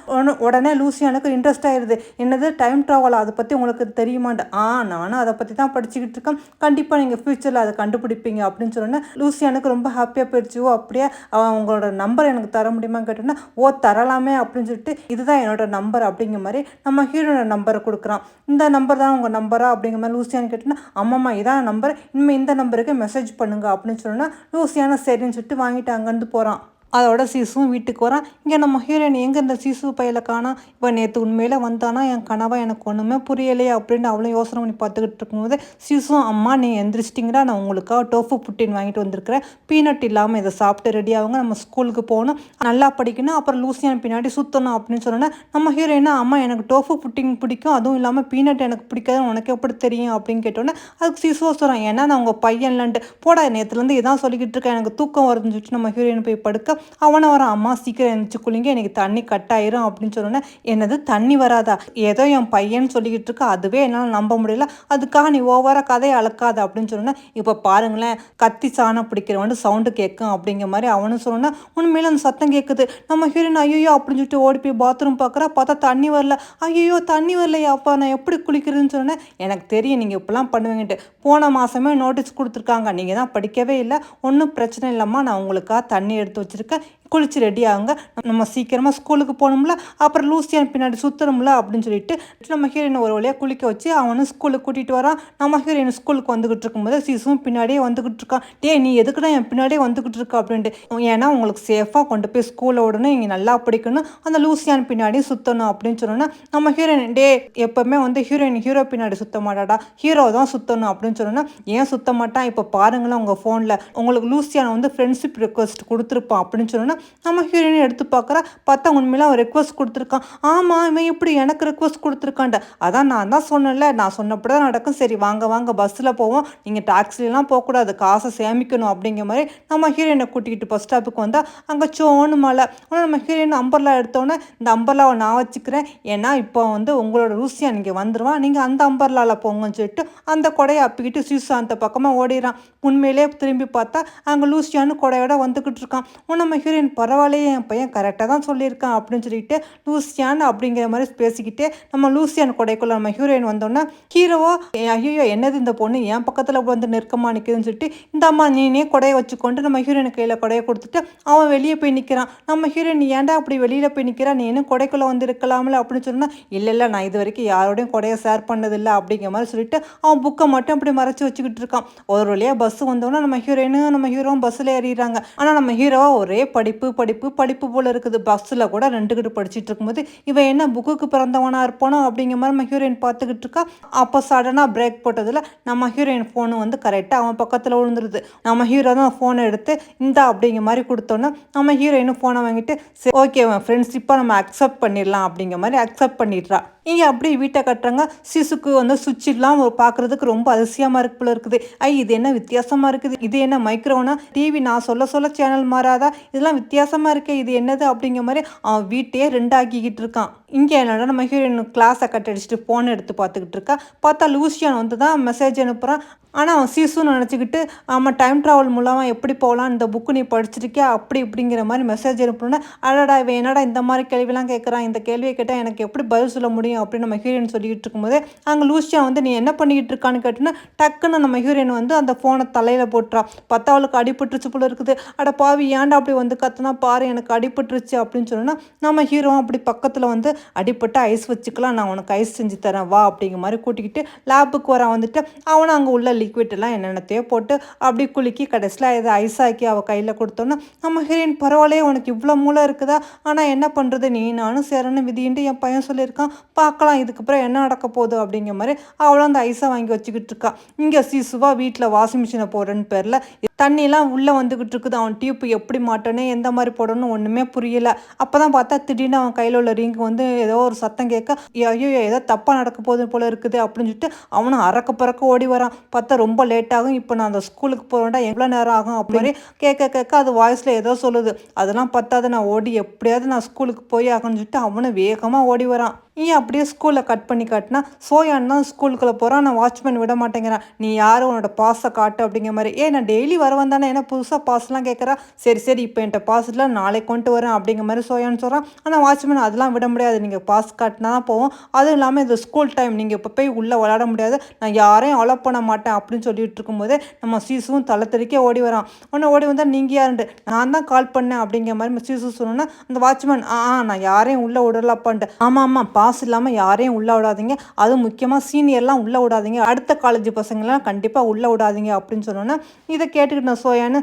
உடனே லூசியானுக்கு இன்ட்ரெஸ்ட் ஆயிடுது. என்னது டைம் ட்ராவல், அதை பற்றி உங்களுக்கு தெரியுமாண்ட. நானும் அதை பற்றி தான் படிச்சுக்கிட்டு இருக்கேன், கண்டிப்பாக நீங்கள் ஃபியூச்சரில் அதை கண்டுபிடிப்பீங்க அப்படின்னு சொன்னோன்னே லூசியானுக்கு ரொம்ப ஹாப்பியாக போயிடுச்சு. அப்படியே அவன் உங்களோட நம்பர் எனக்கு தர முடியுமான்னு கேட்டோன்னா தரலாமே அப்படின்னு சொல்லிட்டு இதுதான் என்னோட நம்பர் அப்படிங்கிற மாதிரி நம்ம ஹீரோட நம்பரை கொடுக்குறான். இந்த நம்பர் தான் உங்கள் நம்பரா அப்படிங்கிற மாதிரி லூசியான்னு கேட்டோன்னா ஆமாம்மா இதான் நம்பர், இனிமேல் இந்த நம்பருக்கு மெசேஜ் பண்ணுங்க அப்படின்னு சொன்னோன்னா லூசியான சரின்னு சொல்லிட்டு வாங்கிட்டு அங்கேருந்து போகிறான். அதோட சிசுவும் வீட்டுக்கு வரான். இங்கே நம்ம ஹீரோயின் எங்கே இந்த சிசு பையில காணா, இப்போ நேற்று உண்மையில வந்தானா என் கனவா எனக்கு ஒன்றுமே புரியலையே அப்படின்னு அவளும் யோசனை பண்ணி பார்த்துக்கிட்டு இருக்கும்போது சிசுவும் அம்மா நீ எந்திரிச்சிட்டிங்களா, நான் உங்களுக்காக டோஃபு புட்டின் வாங்கிட்டு வந்திருக்கிறேன், பீனட் இல்லாமல் இதை சாப்பிட்டு ரெடி ஆகுங்க, நம்ம ஸ்கூலுக்கு போகணும், நல்லா படிக்கணும், அப்புறம் லூசியான் பின்னாடி சுற்றணும் அப்படின்னு சொன்னோன்னா நம்ம ஹீரோயினா அம்மா எனக்கு டோஃபு புட்டிங் பிடிக்கும், அதுவும் இல்லாமல் பீனட் எனக்கு பிடிக்காதுன்னு உனக்கு எப்படி தெரியும் அப்படின்னு கேட்டோன்னே அதுக்கு சிசுவை சொல்கிறான் ஏன்னா நான் உங்கள் பையன்லன்ட்டு போடா நேற்றுலேருந்து இதான் சொல்லிக்கிட்டு இருக்கேன், எனக்கு தூக்கம் வருதுன்னு சொல்லிட்டு நம்ம ஹீரோயின் போய் படுக்க அவனை வர அம்மா சீக்கிரம் எழுந்துச்சு குளிங்க எனக்கு தண்ணி கட் ஆயிரும் அப்படின்னு சொன்னோன்னே என்னது தண்ணி வராதா, ஏதோ என் பையன் சொல்லிக்கிட்டு இருக்க அதுவே என்னால் நம்ப முடியல, அதுக்காக நீ ஓவராக கதையை அளக்காத அப்படின்னு சொன்னோன்னே இப்போ பாருங்களேன் கத்தி சாணம் பிடிக்கிறவன் சவுண்டு கேட்கும் அப்படிங்கிற மாதிரி அவனு சொன்னோன்னா உண்மையில அந்த சத்தம் கேட்குது. நம்ம ஹீரோயின் ஐயோ அப்படின்னு சொல்லிட்டு ஓடி போய் பாத்ரூம் பார்க்குறா, பார்த்தா தண்ணி வரல. ஐயோ தண்ணி வரலையா, அப்பா நான் எப்படி குளிக்கிறதுன்னு சொன்னேன். எனக்கு தெரியும் நீங்கள் இப்படிலாம் பண்ணுவீங்கன்ட்டு, போன மாதமே நோட்டீஸ் கொடுத்துருக்காங்க, நீங்கள் தான் படிக்கவே இல்லை, ஒன்றும் பிரச்சனை இல்லைம்மா, நான் உங்களுக்காக தண்ணி எடுத்து வச்சுருக்கேன், குளிச்சு ரெடி ஆகுங்க, நம்ம சீக்கிரமாக ஸ்கூலுக்கு போகணும்ல, அப்புறம் லூசியான் பின்னாடி சுற்றணும்ல அப்படின்னு சொல்லிட்டு நம்ம ஹீரோயின் ஒரு வழியாக குளிக்க வச்சு அவனும் ஸ்கூலுக்கு கூட்டிகிட்டு வரான். நம்ம ஹீரோயின் ஸ்கூலுக்கு வந்துக்கிட்டு இருக்கும்போது சிசுவும் பின்னாடியே வந்துக்கிட்டு இருக்கான். நீ எதுக்குடா என் பின்னாடியே வந்துக்கிட்டு இருக்கா அப்படின்ட்டு, ஏன்னா உங்களுக்கு சேஃபாக கொண்டு போய் ஸ்கூலில் விடணும், இங்கே நல்லா படிக்கணும், அந்த லூசியான் பின்னாடி சுற்றணும் அப்படின்னு சொன்னோன்னா நம்ம ஹீரோயின் எப்போவுமே வந்து ஹீரோ பின்னாடி சுற்ற மாட்டாடா, ஹீரோ தான் சுற்றணும் அப்படின்னு சொன்னோன்னா ஏன் சுற்ற மாட்டான், இப்போ பாருங்களேன் உங்கள் ஃபோனில் உங்களுக்கு லூசியான் வந்து ஃப்ரெண்ட்ஷிப் ரிக்வெஸ்ட் கொடுத்துருப்பான் அப்படின்னு சொன்னோன்னா நம்ம ஹீரோயின் எடுத்து பார்க்குறா. பார்த்தா உண்மையில அவன் ரெக்வஸ்ட் கொடுத்துருக்கான். ஆமாம், இவன் எப்படி எனக்கு ரெக்வஸ்ட் கொடுத்துருக்கான்ட. அதான் நான் தான் சொன்னேன்ல, நான் சொன்னப்படி தான் நடக்கும். சரி வாங்க வாங்க பஸ்ஸில் போவோம், நீங்கள் டாக்ஸிலாம் போகக்கூடாது, காசை சேமிக்கணும் அப்படிங்கிற மாதிரி நம்ம ஹீரோயினை கூட்டிக்கிட்டு பஸ் ஸ்டாப்புக்கு வந்தால் அங்கே சோன்னு மழை. ஆனால் நம்ம ஹீரோயின் அம்பர்லா எடுத்தோன்னே, இந்த அம்பர்லாவை நான் வச்சுக்கிறேன், ஏன்னா இப்போ வந்து உங்களோட ரூசியா நீங்கள் வந்துடுவான், நீங்கள் அந்த அம்பர்லாவில் போங்கன்னு சொல்லிட்டு அந்த கொடையை அப்பிக்கிட்டு சீசு அந்த பக்கமாக ஓடிடுறான். உண்மையிலே திரும்பி பார்த்தா அங்கே லூசியான்னு கொடையோட வந்துக்கிட்டு இருக்கான். நம்ம ஹீரோயின் பரவாயில்லையே, என் பையன் கரெக்டாக தான் சொல்லியிருக்கான் அப்படின்னு சொல்லிட்டு லூசியான் அப்படிங்கிற மாதிரி பேசிக்கிட்டே நம்ம லூசியான் கொடைக்குள்ள நம்ம ஹீரோயின் வந்தோன்னா ஹீரோவோ ஐயோ என்னது இந்த பொண்ணு என் பக்கத்தில் வந்து நெருக்கமாக நிற்குதுன்னு சொல்லிட்டு இந்த அம்மா நீனே கொடையை வச்சுக்கொண்டு நம்ம ஹீரோயின் கையில் கொடையை கொடுத்துட்டு அவன் வெளியே போய் நிற்கிறான். நம்ம ஹீரோயின் நீ ஏன்டா அப்படி வெளியில் போய் நிற்கிறான், நீ இன்னும் கொடைக்குள்ளே வந்து இருக்கலாம்ல அப்படின்னு சொன்னால் இல்லை நான் இது வரைக்கும் யாரோடையும் கொடையை ஷேர் பண்ணதில்லை அப்படிங்கிற மாதிரி சொல்லிட்டு அவன் புக்கை மட்டும் அப்படி மறைச்சி வச்சுக்கிட்டு இருக்கான். ஒரு வழியாக பஸ் வந்தோன்னா நம்ம ஹீரோவும் பஸ்ஸில் ஏறிடுறாங்க. ஆனால் நம்ம ஹீரோவா ஒரே படிப்பு போல இருக்குது. பஸ்ஸில் கூட ரெண்டுக்கிட்டு படிச்சுட்டு இருக்கும்போது இவன் என்ன புக்குக்கு பிறந்தவனாக இருப்பானோ அப்படிங்கிற மாதிரி நம்ம ஹீரோயின் பார்த்துக்கிட்டு இருக்கா. அப்போ சடனாக பிரேக் போட்டதில் நம்ம ஹீரோயின் ஃபோனு வந்து கரெக்டாக அவன் பக்கத்தில் விழுந்துருது. நம்ம ஹீரோ தான் ஃபோனை எடுத்து இந்தா அப்படிங்கிற மாதிரி கொடுத்தோன்னா நம்ம ஹீரோயினும் ஃபோனை வாங்கிட்டு சரி ஓகே ஃப்ரெண்ட்ஷிப்பாக நம்ம அக்செப்ட் பண்ணிடலாம் அப்படிங்கிற மாதிரி அக்செப்ட் பண்ணிடுறா. இங்கே அப்படியே வீட்டை கட்டுறாங்க. சிசுக்கு வந்து சுவிட்செலாம் பார்க்குறதுக்கு ரொம்ப அதிசயமாக இருக்கு போல இருக்குது. இது என்ன வித்தியாசமாக இருக்குது, இது என்ன மைக்ரோனா, டிவி நான் சொல்ல சேனல் மாறாதா, இதெல்லாம் வித்தியாசமாக இருக்கே, இது என்னது அப்படிங்கிற மாதிரி அவன் வீட்டையே ரெண்டாக்கிக்கிட்டு இருக்கான். இங்கே என்னடா நம்ம ஹீரோயின் கிளாஸை கட் அடிச்சுட்டு ஃபோன் எடுத்து பார்த்துக்கிட்டு இருக்கா. பார்த்தா லூசியான் வந்து தான் மெசேஜ் அனுப்புகிறான். ஆனால் அவன் சீசுன்னு நினச்சிக்கிட்டு ஆமாம் டைம் ட்ராவல் மூலமாக எப்படி போகலாம், இந்த புக்கு நீ படிச்சிருக்கியா அப்படி இப்படிங்கிற மாதிரி மெசேஜ் அனுப்புனோன்னா அடடா இவன் என்னடா இந்த மாதிரி கேள்விலாம் கேட்குறான், இந்த கேள்வியை கேட்டால் எனக்கு எப்படி பதில் சொல்ல முடியும் அப்படின்னு நம்ம ஹீரோயின் சொல்லிக்கிட்டு இருக்கும்போதே அங்கே லூசியான் வந்து நீ என்ன பண்ணிக்கிட்டு இருக்கான்னு கேட்டோன்னா டக்குன்னு நம்ம ஹீரோயின் வந்து அந்த ஃபோனை தலையில் போட்டுறா. பார்த்தா அவளுக்கு அடிபட்டுருச்சு போல இருக்குது. அட பாவி ஏன்டா அப்படி வந்து கத்துனா பாரு எனக்கு அடிபட்டுருச்சு அப்படின்னு சொன்னோன்னா நம்ம ஹீரோவும் அப்படி பக்கத்தில் வந்து அடிப்பட்டு ஐஸ் வச்சுக்கலாம், நான் உனக்கு ஐஸ் செஞ்சு தரேன் வா அப்படிங்கிற மாதிரி கூட்டிக்கிட்டு லேபுக்கு வர வந்துட்டு அவனை அங்கே உள்ள லிக்விட் எல்லாம் என்னென்னத்தையோ போட்டு அப்படி குலுக்கி கடைசியில் இதை ஐஸ் ஆக்கி அவள் கையில் கொடுத்தோன்னா நம்ம ஹீரோயின் பரவாயில்லையே உனக்கு இவ்வளோ மூளை இருக்குதா, ஆனால் என்ன பண்ணுறது நீ நானும் சேரணும் விதின்ட்டு என் பையன் சொல்லியிருக்கான், பார்க்கலாம் இதுக்கப்புறம் என்ன நடக்க போகுது அப்படிங்கிற மாதிரி அவளும் அந்த ஐஸை வாங்கி வச்சுக்கிட்டு இருக்கா. இங்கே சிசுவா வீட்டில் வாஷிங் மிஷினை போடுறேன்னு பேரில் தண்ணியெலாம் உள்ளே வந்துக்கிட்டு இருக்குது. அவன் டியூப்பு எப்படி மாட்டணும் எந்த மாதிரி போடணும் ஒன்றுமே புரியலை. அப்போ தான் பார்த்தா திடீர்னு அவன் கையில் உள்ள ரிங்கு வந்து ஏதோ ஒரு சத்தம் கேட்க ஐயோ ஏதோ தப்பாக நடக்க போகுது போல இருக்குது அப்படின்னு சொல்லிட்டு அவனும் பறக்க ஓடி வரான். பார்த்தா ரொம்ப லேட் ஆகும், இப்போ நான் அந்த ஸ்கூலுக்கு போகிறேன்டா எவ்வளோ நேரம் ஆகும் அப்படி கேட்க அது வாய்ஸில் ஏதோ சொல்லுது. அதெல்லாம் பத்தாது நான் ஓடி எப்படியாவது நான் ஸ்கூலுக்கு போய் ஆகணும்னு சொல்லிட்டு அவனும் வேகமாக ஓடி வரான். அப்படியே ஸ்கூலில் கட் பண்ணி காட்டினா சோயான் தான் ஸ்கூலுக்குள்ளே போகிறான். நான் வாட்ச்மேன் விட மாட்டேங்கிறான், நீ யாரும் உன்னோட பாஸை காட்டு அப்படிங்கிற மாதிரி. நான் டெய்லி வரவன் தானே என்ன புதுசாக பாஸ்லாம் கேட்குறா, சரி இப்போ என்கிட்ட பாஸ் இல்லை நாளைக்கு கொண்டு வரேன் அப்படிங்கிற மாதிரி சோயான்னு சொல்கிறான். ஆனால் வாட்ச்மேன் அதெல்லாம் விட முடியாது, நீங்கள் பாஸ் காட்டினா தான் போவோம், அதுவும் இல்லாமல் இது ஸ்கூல் டைம், நீங்கள் இப்போ போய் உள்ளே விளையாட முடியாது, நான் யாரையும் அலோவ் பண்ண மாட்டேன் அப்படின்னு சொல்லிட்டு இருக்கும்போதே நம்ம சீசுவும் தலை தெறிக்க ஓடி வரான். உடனே ஓடி வந்தால் நீங்கள் யாருண்டு நான் தான் கால் பண்ணேன் அப்படிங்கிற மாதிரி சீசு சொன்னோன்னா அந்த வாட்ச்மேன் நான் யாரையும் உள்ளே விடலப்பான்ட்டு ஆமாம் பாஸ் இல்லாமல் யாரையும் உள்ளே விடாதீங்க, அதுவும் முக்கியமாக சீனியர்லாம் உள்ளே விடாதீங்க, அடுத்த காலேஜ் பசங்களாம் கண்டிப்பாக உள்ளே விடாதீங்க அப்படின்னு சொன்னோன்னா இதை கேட்டுக்கிட்டு நான் சோயான்னு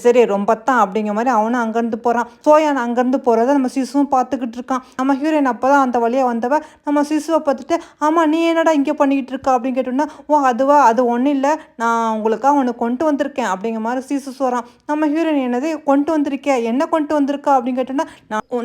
சரி ரொம்ப தான் அப்படிங்கிற மாதிரி அவனும் அங்கேருந்து போகிறான். சோயான் அங்கேருந்து போகிறத நம்ம சிசுவும் பார்த்துக்கிட்டு இருக்கான். நம்ம ஹீரோயின் அப்போ தான் அந்த வழியாக வந்தவ நம்ம சிசுவை பார்த்துட்டு ஆமாம் நீ என்னடா இங்கே பண்ணிக்கிட்டு இருக்கா அப்படின்னு கேட்டோன்னா அதுவா அது ஒன்றும் இல்லை, நான் உங்களுக்காக ஒன்று கொண்டு வந்திருக்கேன் அப்படிங்கிற மாதிரி சிசு சொல்கிறான். நம்ம ஹீரோயின் என்னது கொண்டு வந்திருக்கேன், என்ன கொண்டு வந்திருக்கா அப்படின்னு கேட்டோன்னா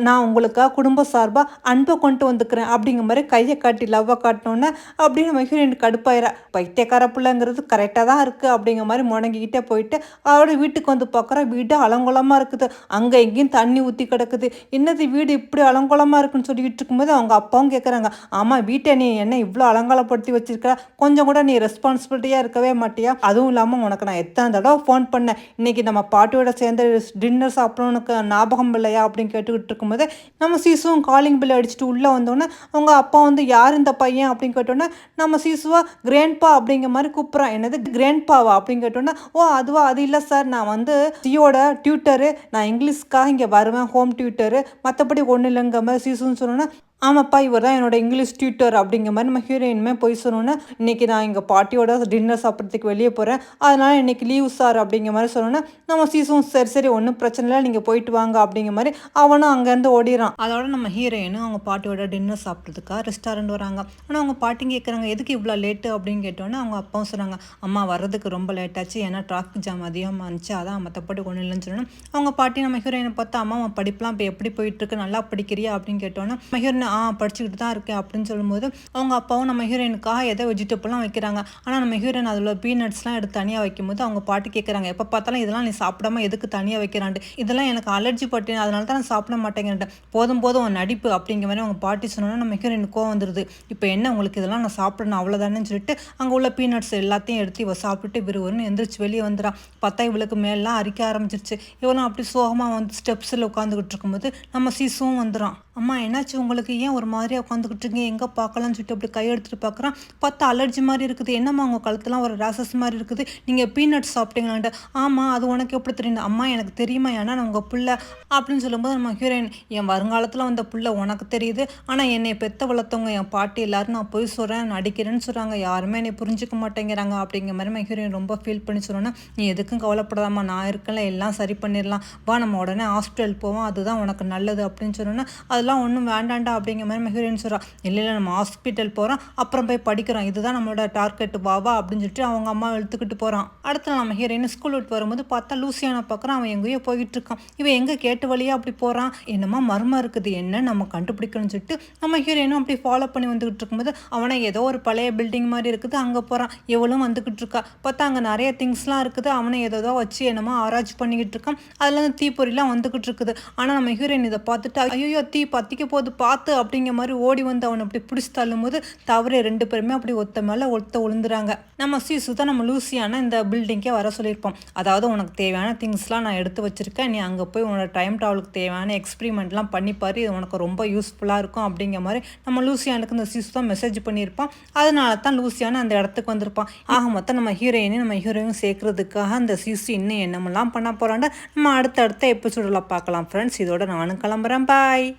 நான் உங்களுக்காக குடும்ப சார்பாக அன்பை கொண்டு வந்துக்கிறேன் அப்படிங்கிற மாதிரி கையை காட்டி லவ்வை காட்டினோன்னே அப்படின்னு நம்ம ஹீரோயின் கடுப்பாயிரா. பைத்தியக்கார பிள்ளைங்கிறது கரெக்டாக தான் இருக்குது அப்படிங்கிற மாதிரி முடங்கிக்கிட்டே போயிட்டு அவரோட வீட்டுக்கு வந்து பார்க்குற வீடு அலங்கோலமாக இருக்குது, அங்கே எங்கேயும் தண்ணி ஊற்றி கிடக்குது, என்னது வீடு இப்படி அலங்கோலமாக இருக்குன்னு சொல்லிட்டு இருக்கும்போது அவங்க அப்பாவும் கேட்குறாங்க ஆமாம் வீட்டை நீ என்ன இவ்வளோ அலங்காலப்படுத்தி வச்சிருக்க, கொஞ்சம் கூட நீ ரெஸ்பான்சிபிலிட்டியாக இருக்கவே மாட்டியா, அதுவும் இல்லாமல் உனக்கு நான் எத்தனை தடவை ஃபோன் பண்ணேன் இன்னைக்கு நம்ம பாட்டியோட சேர்ந்து டின்னர் சாப்பிடணுக்கு ஞாபகம் இல்லையா அப்படின்னு கேட்டுக்கிட்டு இருக்கும்போது நம்ம சீசுவும் காலிங் பில் அடிச்சுட்டு உள்ளே வந்தோன்னே அவங்க அப்பா வந்து யார் இந்த பையன் அப்படின்னு கேட்டோன்னே நம்ம சீசுவா கிராண்ட்பா அப்படிங்கிற மாதிரி கூப்பிட்றான். என்னது கிராண்ட்பாவா அப்படின்னு கேட்டோன்னா அதுவா அது இல்லை சார், நான் வந்து சியோட டியூட்டரு, நான் இங்கிலீஷ்க்காக இங்கே வருவேன் ஹோம் டியூட்டரு, மற்றபடி ஒன்றும் இல்லைங்கிற மாதிரி சீசுன்னு சொன்னோன்னா ஆமாப்பா இவர் தான் என்னோட இங்கிலீஷ் டியூட்டர் அப்படிங்கிற மாதிரி நம்ம ஹீரோயினுமே போய் சொன்னோன்னே, இன்னைக்கு நான் எங்கள் பாட்டியோட டின்னர் சாப்பிட்றதுக்கு வெளியே போகிறேன், அதனால் இன்னைக்கு லீவ் சார் அப்படிங்கிற மாதிரி சொன்னோன்னே, நம்ம சீசும் சரி சரி ஒன்றும் பிரச்சனை இல்லை நீங்கள் போயிட்டு வாங்க அப்படிங்கிற மாதிரி அவனும் அங்கேருந்து ஓடிறான். அதோட நம்ம ஹீரோயினும் அவங்க பாட்டியோட டின்னர் சாப்பிட்றதுக்காக ரெஸ்டாரண்ட் வராங்க. ஆனால் அவங்க பாட்டிங்க கேட்குறாங்க எதுக்கு இவ்வளோ லேட்டு அப்படின்னு கேட்டோன்னே அவங்க அப்பாவும் சொன்னாங்க, அம்மா வர்றதுக்கு ரொம்ப லேட் ஆச்சு, ஏன்னா டிராஃபிக் ஜாம் அதிகமாக இருந்துச்சு, அதான் மற்றபடி ஒன்றும் இல்லைன்னு சொன்னோன்னா, அவங்க பாட்டி நம்ம ஹீரோயினை பார்த்தா, அம்மா உன் படிப்புலாம் இப்போ எப்படி போயிட்டுருக்கு, நல்லா படிக்கிறியா அப்படின்னு கேட்டோன்னே, நம்ம ஹீரோயின் படிச்சுக்கிட்டு தான் இருக்கேன் அப்படின்னு சொல்லும்போது அவங்க அப்பாவும் நம்ம ஹீரோயினுக்காக ஏதோ வெஜிடபிள்லாம் வைக்கிறாங்க. ஆனால் நம்ம ஹீரோயின் அதில் பீனட்ஸ்லாம் எடுத்து தனியாக வைக்கும்போது அவங்க பாட்டு கேட்குறாங்க, எப்போ பார்த்தாலும் இதெல்லாம் நீ சாப்பிடாம எதுக்கு தனியாக வைக்கிறான்ட்டு, இதெல்லாம் எனக்கு அலர்ஜி பட்டு அதனால தான் நான் சாப்பிட மாட்டேங்கிறேன், போதும் போதும் உன் நடிப்பு அப்படிங்கிற மாதிரி அவங்க பாட்டி சொன்னோன்னா நம்ம ஹீரோயினுக்கு கோவம் வந்துடுது. இப்போ என்ன உங்களுக்கு இதெல்லாம் நான் சாப்பிடணும் அவ்வளோதானேன்னு சொல்லிட்டு அங்கே உள்ள பீனட்ஸ் எல்லாத்தையும் எடுத்து இவ சாப்பிட்டுட்டு விறுவிறுன்னு எந்திரிச்சு வெளியே வந்துடான். பார்த்தா இவளுக்கு மேலாம் அரிக்க ஆரம்பிச்சிருச்சு. இவளும் அப்படி சோகமாக வந்து ஸ்டெப்ஸில் உட்காந்துக்கிட்டு இருக்கும்போது நம்ம சீசுவும் வந்துடும். அம்மா என்னாச்சு உங்களுக்கு, ஏன் ஒரு மாதிரியாக உட்காந்துக்கிட்டு இருக்கீங்க, எங்கே பார்க்கலான்னு சொல்லிட்டு அப்படி கை எடுத்துகிட்டு பார்க்குறான். பார்த்தா அலர்ஜி மாதிரி இருக்குது, என்னம்மா உங்கள் கழுத்துலாம் ஒரு ரேசஸ் மாதிரி இருக்குது, நீங்கள் பீனட்ஸ் சாப்பிட்டீங்களான்ட்டு. ஆமாம் அது உனக்கு எப்படி தெரியும், அம்மா எனக்கு தெரியுமா, ஏன்னா நான் உங்கள் பிள்ளை அப்படின்னு சொல்லும்போது நம்ம ஹீரோயின், என் வருங்காலத்தில் வந்த பிள்ளை உனக்கு தெரியுது, ஆனால் என்னை பெற்ற வளர்த்தவங்க என் பாட்டி எல்லோரும் நான் போய் சொல்கிறேன் நடிக்கிறேன்னு சொல்கிறாங்க, யாருமே என்னை புரிஞ்சிக்க மாட்டேங்கிறாங்க அப்படிங்கிற மாதிரி நம்ம ஹீரோயின் ரொம்ப ஃபீல் பண்ணி சொன்னோன்னா, நீ எதுக்கும் கவலைப்படாதாம்மா, நான் இருக்கல, எல்லாம் சரி பண்ணிடலாம், வா நம்ம உடனே ஹாஸ்பிட்டல் போவோம், அதுதான் உனக்கு நல்லது அப்படின்னு சொன்னோன்னா, அதெல்லாம் ஒன்றும் வேண்டாண்டா அப்படிங்கிற மாதிரி நம்ம ஹீரோயின் சொல்கிறா. இல்லை நம்ம ஹாஸ்பிட்டல் போகிறோம், அப்புறம் போய் படிக்கிறோம், இதுதான் நம்மளோட டார்கெட், வா அப்படின்னு சொல்லிட்டு அவங்க அம்மா இழுத்துக்கிட்டு போகிறான். அடுத்து நம்ம ஹீரோயின் ஸ்கூல் விட்டு வரும்போது பார்த்தா லூசியானை பார்க்குறான். அவன் எங்கேயோ போயிட்டு இருக்கான். இவன் எங்கே கேட்டு வழியாக அப்படி போகிறான், என்னமா மர்மம் இருக்குது, என்ன நம்ம கண்டுபிடிக்கணும்னு சொல்லிட்டு நம்ம ஹீரோயினும் அப்படி ஃபாலோ பண்ணி வந்துக்கிட்டு இருக்கும்போது அவனை ஏதோ ஒரு பழைய பில்டிங் மாதிரி இருக்குது அங்கே போகிறான். இவளும் வந்துக்கிட்டு இருக்கா. பார்த்தா அங்கே நிறைய திங்ஸ்லாம் இருக்குது. அவனை ஏதோ வச்சு என்னமோ ஆராய்ச்சி பண்ணிக்கிட்டு இருக்கான். அதில் வந்து தீப்பொறிலாம் வந்துக்கிட்டு இருக்குது. ஆனால் நம்ம ஹீரோயின் இதை பார்த்துட்டு ஐயோ தீ பற்றிக்க போது பார்த்து அப்படிங்கிற மாதிரி ஓடி வந்து அவனை அப்படி பிடிச்சி தள்ளும் போது தவறு ரெண்டு பேருமே அப்படி ஒத்த மேலே ஒத்த விழுந்துறாங்க. நம்ம சீசு தான் நம்ம லூசியான இந்த பில்டிங்கே வர சொல்லியிருப்போம். அதாவது உனக்கு தேவையான திங்ஸ்லாம் நான் எடுத்து வச்சிருக்கேன், நீ அங்கே போய் உன்னோட டைம் ட்ராவலுக்கு தேவையான எக்ஸ்பிரிமெண்ட்லாம் பண்ணிப்பாரு, இது உனக்கு ரொம்ப யூஸ்ஃபுல்லாக இருக்கும் அப்படிங்கிற மாதிரி நம்ம லூசியானுக்கு இந்த சீசு தான் மெசேஜ் பண்ணியிருப்பான். அதனால தான் லூசியான அந்த இடத்துக்கு வந்திருப்பான். ஆக மொத்தம் நம்ம ஹீரோயினும் சேர்க்கறதுக்காக அந்த சீசு இன்னும் என்னமெல்லாம் பண்ண போகிறான்னு நம்ம அடுத்தடுத்த எபிசோடில் பார்க்கலாம் ஃப்ரெண்ட்ஸ். இதோட நானும் கிளம்புறேன், பாய்.